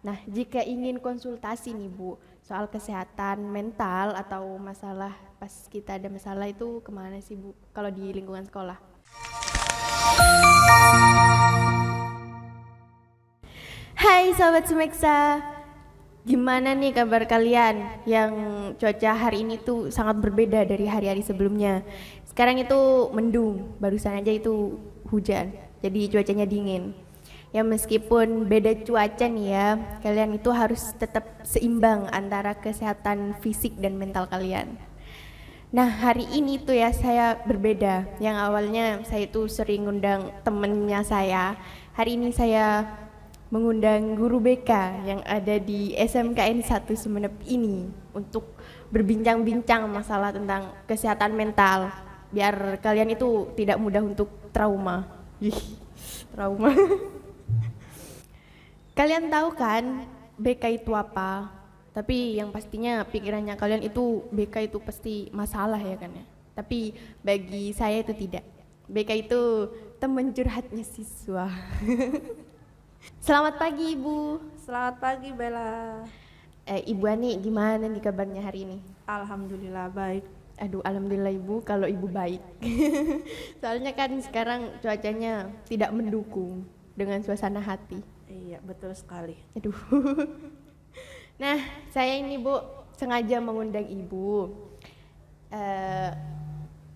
Nah, jika ingin konsultasi nih Bu, soal kesehatan mental atau masalah pas kita ada masalah itu kemana sih Bu, kalau di lingkungan sekolah? Hai Sobat Sumeksa, gimana nih kabar kalian yang cuaca hari ini tuh sangat berbeda dari hari-hari sebelumnya. Sekarang itu mendung, barusan aja itu hujan, jadi cuacanya dingin. Ya meskipun beda cuaca nih ya, kalian itu harus tetap seimbang antara kesehatan fisik dan mental kalian. Nah hari ini tuh ya saya berbeda. Yang awalnya saya itu sering ngundang temennya saya. Hari ini saya mengundang guru BK yang ada di SMKN 1 Sumeneb ini untuk berbincang-bincang masalah tentang kesehatan mental. Biar kalian itu tidak mudah untuk trauma. Ih, trauma. Kalian tahu kan BK itu apa? Tapi yang pastinya pikirannya kalian itu BK itu pasti masalah ya kan ya. Tapi bagi saya itu tidak. BK itu teman curhatnya siswa. Selamat pagi Ibu. Selamat pagi Bella. Ibu Ani gimana nih kabarnya hari ini? Alhamdulillah baik. Aduh alhamdulillah Ibu kalau Ibu baik. Soalnya kan sekarang cuacanya tidak mendukung dengan suasana hati. Iya betul sekali. Aduh. Nah, saya ini Bu sengaja mengundang Ibu. Eh,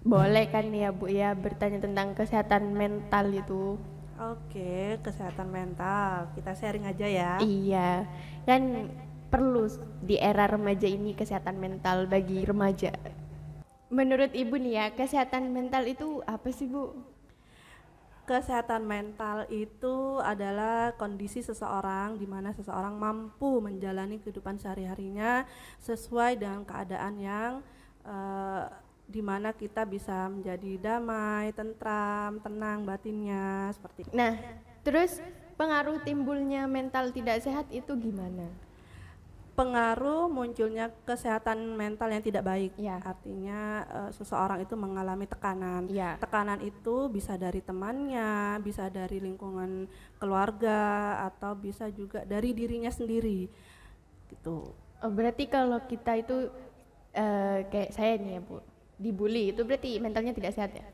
boleh kan ya Bu ya bertanya tentang kesehatan mental itu? Oke, kesehatan mental. Kita sharing aja ya. Iya, kan perlu di era remaja ini kesehatan mental bagi remaja. Menurut Ibu nih ya, kesehatan mental itu apa sih Bu? Kesehatan mental itu adalah kondisi seseorang di mana seseorang mampu menjalani kehidupan sehari-harinya sesuai dengan keadaan yang di mana kita bisa menjadi damai, tentram, tenang batinnya seperti itu. Nah, terus pengaruh timbulnya mental tidak sehat itu gimana? Pengaruh munculnya kesehatan mental yang tidak baik. Ya. Artinya seseorang itu mengalami tekanan. Ya. Tekanan itu bisa dari temannya, bisa dari lingkungan keluarga, atau bisa juga dari dirinya sendiri. Gitu. Oh, berarti kalau kita itu kayak saya nih ya Bu, dibully itu berarti mentalnya tidak sehat ya?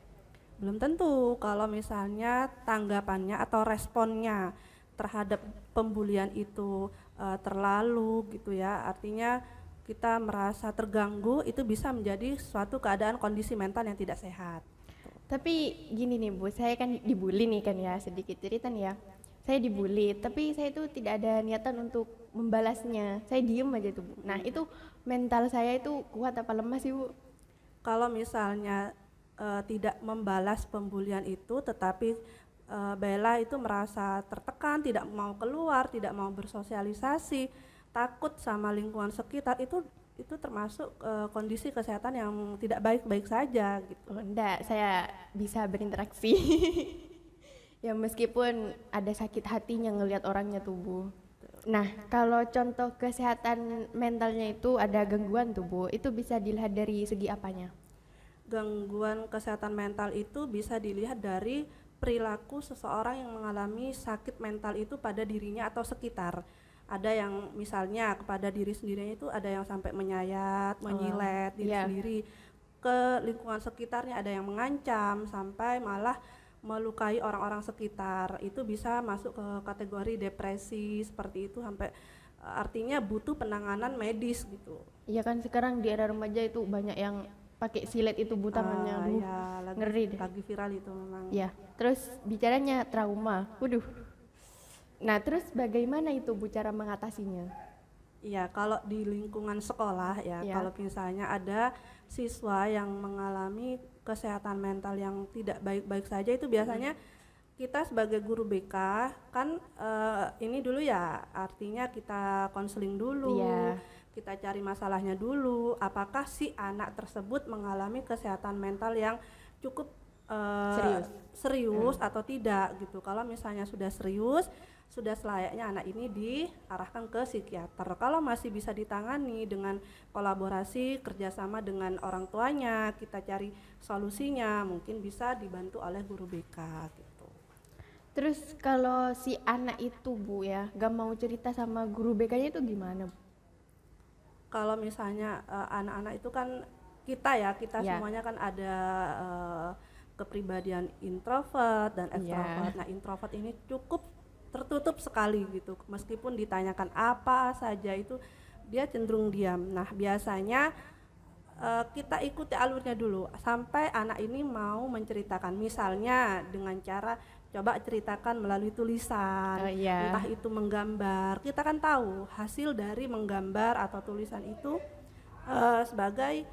Belum tentu kalau misalnya tanggapannya atau responnya terhadap pembulian itu terlalu gitu ya, artinya kita merasa terganggu, itu bisa menjadi suatu keadaan kondisi mental yang tidak sehat. Tapi gini nih Bu, saya kan dibully nih kan ya, sedikit cerita nih ya. Saya dibully, tapi saya itu tidak ada niatan untuk membalasnya. Saya diem aja tuh Bu. Nah itu mental saya itu kuat apa lemah sih Bu? Kalau misalnya tidak membalas pembulian itu, tetapi Bella itu merasa tertekan, tidak mau keluar, tidak mau bersosialisasi, takut sama lingkungan sekitar, itu termasuk kondisi kesehatan yang tidak baik-baik saja gitu. Oh, enggak, saya bisa berinteraksi. Ya meskipun ada sakit hatinya ngelihat orangnya tuh Bu. Nah, kalau contoh kesehatan mentalnya itu ada gangguan tuh Bu, itu bisa dilihat dari segi apanya? Gangguan kesehatan mental itu bisa dilihat dari perilaku seseorang yang mengalami sakit mental itu pada dirinya atau sekitar. Ada yang misalnya kepada diri sendirinya itu ada yang sampai menyayat, menyilet diri sendiri. Ke lingkungan sekitarnya ada yang mengancam sampai malah melukai orang-orang sekitar. Itu bisa masuk ke kategori depresi seperti itu, sampai artinya butuh penanganan medis gitu. Iya kan sekarang di era remaja itu banyak yang pakai silet itu Bu tangannya, Ya, ngeri deh. lagi viral itu memang. Ya, terus bicaranya trauma, waduh. Nah terus bagaimana itu Bu cara mengatasinya? Iya, kalau di lingkungan sekolah ya, kalau misalnya ada siswa yang mengalami kesehatan mental yang tidak baik-baik saja, itu biasanya kita sebagai guru BK kan ini dulu ya, artinya kita konseling dulu, kita cari masalahnya dulu, apakah si anak tersebut mengalami kesehatan mental yang cukup serius atau tidak gitu. Kalau misalnya sudah serius, sudah selayaknya anak ini diarahkan ke psikiater. Kalau masih bisa ditangani dengan kolaborasi kerjasama dengan orang tuanya, kita cari solusinya, mungkin bisa dibantu oleh guru BK gitu. Terus kalau si anak itu Bu ya, gak mau cerita sama guru BK-nya itu gimana Bu? Kalau misalnya anak-anak itu kan kita Ya. semuanya kan ada kepribadian introvert dan Iya. ekstrovert. Nah, introvert ini cukup tertutup sekali gitu. Meskipun ditanyakan apa saja itu dia cenderung diam. Nah, biasanya kita ikuti alurnya dulu sampai anak ini mau menceritakan, misalnya dengan cara coba ceritakan melalui tulisan, Oh iya. entah itu menggambar. Kita kan tahu hasil dari menggambar atau tulisan itu sebagai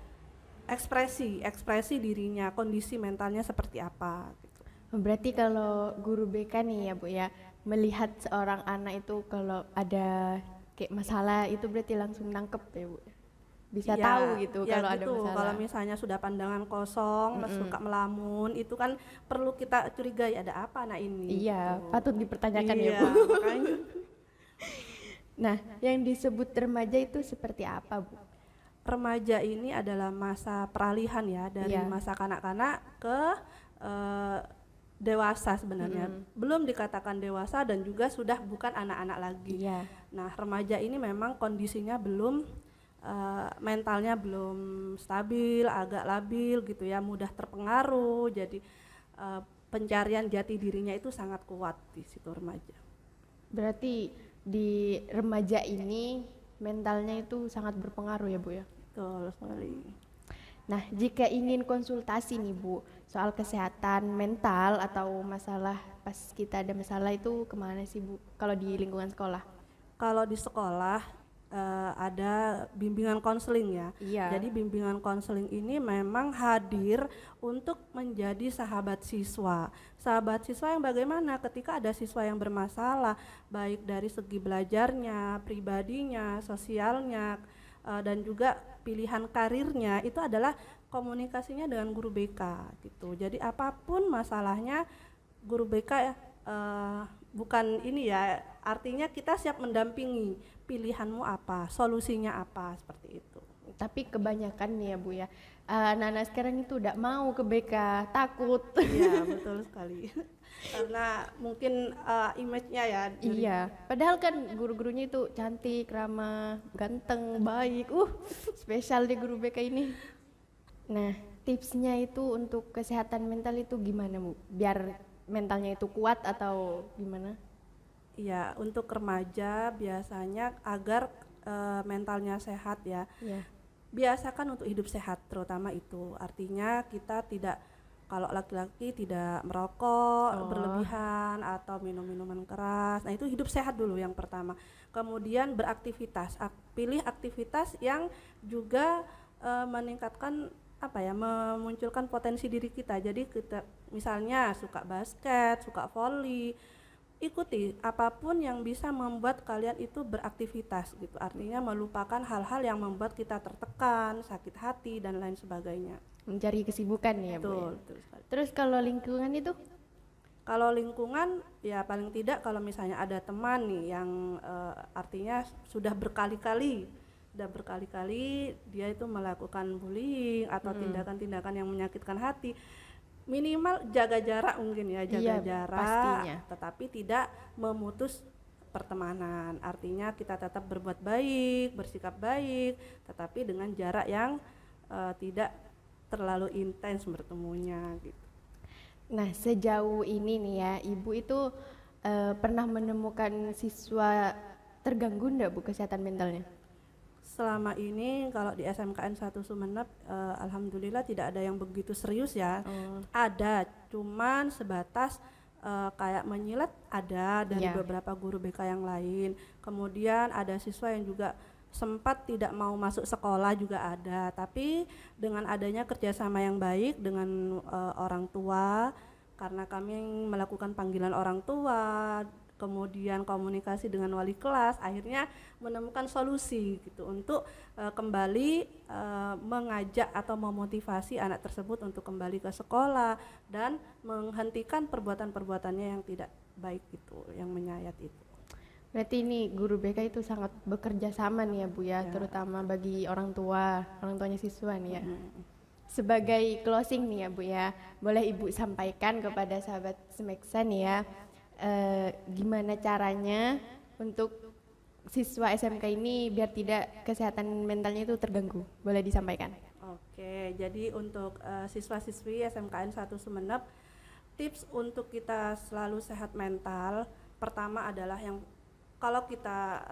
ekspresi dirinya, kondisi mentalnya seperti apa gitu. Berarti kalau guru BK nih ya Bu ya, melihat seorang anak itu kalau ada kayak masalah itu berarti langsung nangkep ya Bu? Bisa Ya, tahu gitu ya kalau ada gitu. masalah. Kalau misalnya sudah pandangan kosong, suka melamun, itu kan perlu kita curigai ada apa anak ini. Iya, gitu. patut dipertanyakan ya Iya, Bu. makanya. Nah, yang disebut remaja itu seperti apa Bu? Remaja ini adalah masa peralihan ya dari Iya. masa kanak-kanak ke eh, dewasa sebenarnya. Belum dikatakan dewasa dan juga sudah bukan anak-anak lagi. Iya. Nah, remaja ini memang kondisinya belum mentalnya belum stabil, agak labil gitu ya, mudah terpengaruh. Jadi pencarian jati dirinya itu sangat kuat di situ remaja. Berarti di remaja ini mentalnya itu sangat berpengaruh ya Bu ya? Betul sekali. Nah, jika ingin konsultasi nih Bu, soal kesehatan mental atau masalah pas kita ada masalah itu kemana sih Bu? Kalau di lingkungan sekolah? Kalau di sekolah ada bimbingan konseling ya. Iya. Jadi bimbingan konseling ini memang hadir untuk menjadi sahabat siswa. Sahabat siswa yang bagaimana ketika ada siswa yang bermasalah, baik dari segi belajarnya, pribadinya, sosialnya, dan juga pilihan karirnya, itu adalah komunikasinya dengan guru BK gitu. Jadi apapun masalahnya, guru BK ya bukan ini ya, artinya kita siap mendampingi, pilihanmu apa, solusinya apa, seperti itu. Tapi kebanyakan nih ya Bu ya, anak-anak sekarang itu udah mau ke BK, takut. Iya, betul sekali. Karena mungkin image-nya ya dari Iya, padahal kan guru-gurunya itu cantik, ramah, ganteng, baik. Spesial deh guru BK ini. Nah, tipsnya itu untuk kesehatan mental itu gimana Bu? Biar mentalnya itu kuat atau gimana? Iya, untuk remaja biasanya agar mentalnya sehat ya. Iya. Biasakan untuk hidup sehat, terutama itu. Artinya kita tidak, kalau laki-laki tidak merokok berlebihan atau minum minuman keras. Nah, itu hidup sehat dulu yang pertama. Kemudian beraktivitas, pilih aktivitas yang juga meningkatkan apa ya, memunculkan potensi diri kita. Jadi kita misalnya suka basket, suka volley, ikuti apapun yang bisa membuat kalian itu beraktivitas gitu. Artinya melupakan hal-hal yang membuat kita tertekan, sakit hati dan lain sebagainya. Mencari kesibukan ya Bu. Betul, Ya? betul sekali. Terus kalau lingkungan itu? Kalau lingkungan ya paling tidak kalau misalnya ada teman nih yang artinya sudah berkali-kali dia itu melakukan bullying atau tindakan-tindakan yang menyakitkan hati, minimal jaga jarak mungkin ya, jaga Iya, jarak, pastinya. tetapi tidak memutus pertemanan. Artinya kita tetap berbuat baik, bersikap baik, tetapi dengan jarak yang tidak terlalu intens bertemunya gitu. Nah, sejauh ini nih ya, Ibu itu pernah menemukan siswa terganggu enggak Bu kesehatan mentalnya? Selama ini kalau di SMKN 1 Sumeneb alhamdulillah tidak ada yang begitu serius ya. Ada, cuman sebatas kayak menyilet ada dari beberapa guru BK yang lain. Kemudian ada siswa yang juga sempat tidak mau masuk sekolah juga ada. Tapi dengan adanya kerjasama yang baik dengan orang tua, karena kami melakukan panggilan orang tua, kemudian komunikasi dengan wali kelas, akhirnya menemukan solusi gitu untuk kembali mengajak atau memotivasi anak tersebut untuk kembali ke sekolah dan menghentikan perbuatan-perbuatannya yang tidak baik itu, yang menyayat itu. Berarti ini guru BK itu sangat bekerja sama nih ya Bu ya, terutama bagi orang tuanya siswa nih ya. Sebagai closing nih ya Bu ya, boleh Ibu sampaikan kepada sahabat Smeksa nih ya, gimana caranya untuk siswa SMK ini biar tidak kesehatan mentalnya itu terganggu. Boleh disampaikan? Oke, jadi untuk siswa-siswi SMKN 1 Sumeneb, tips untuk kita selalu sehat mental, pertama adalah yang kalau kita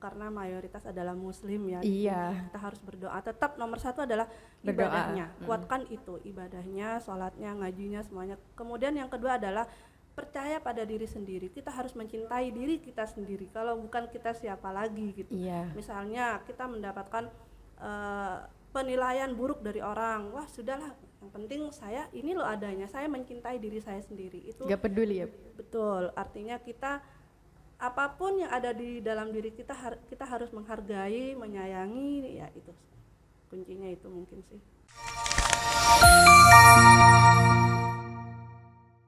karena mayoritas adalah muslim ya, Iya. kita harus berdoa. Tetap nomor satu adalah Berdoa. ibadahnya, kuatkan itu, ibadahnya, sholatnya, ngajinya, semuanya. Kemudian yang kedua adalah percaya pada diri sendiri. Kita harus mencintai diri kita sendiri. Kalau bukan kita siapa lagi gitu. Iya. Misalnya kita mendapatkan penilaian buruk dari orang, wah sudahlah, yang penting saya ini loh adanya, saya mencintai diri saya sendiri. Itu Gak peduli ya. betul, artinya kita apapun yang ada di dalam diri kita kita harus menghargai, menyayangi, ya itu kuncinya, itu mungkin sih.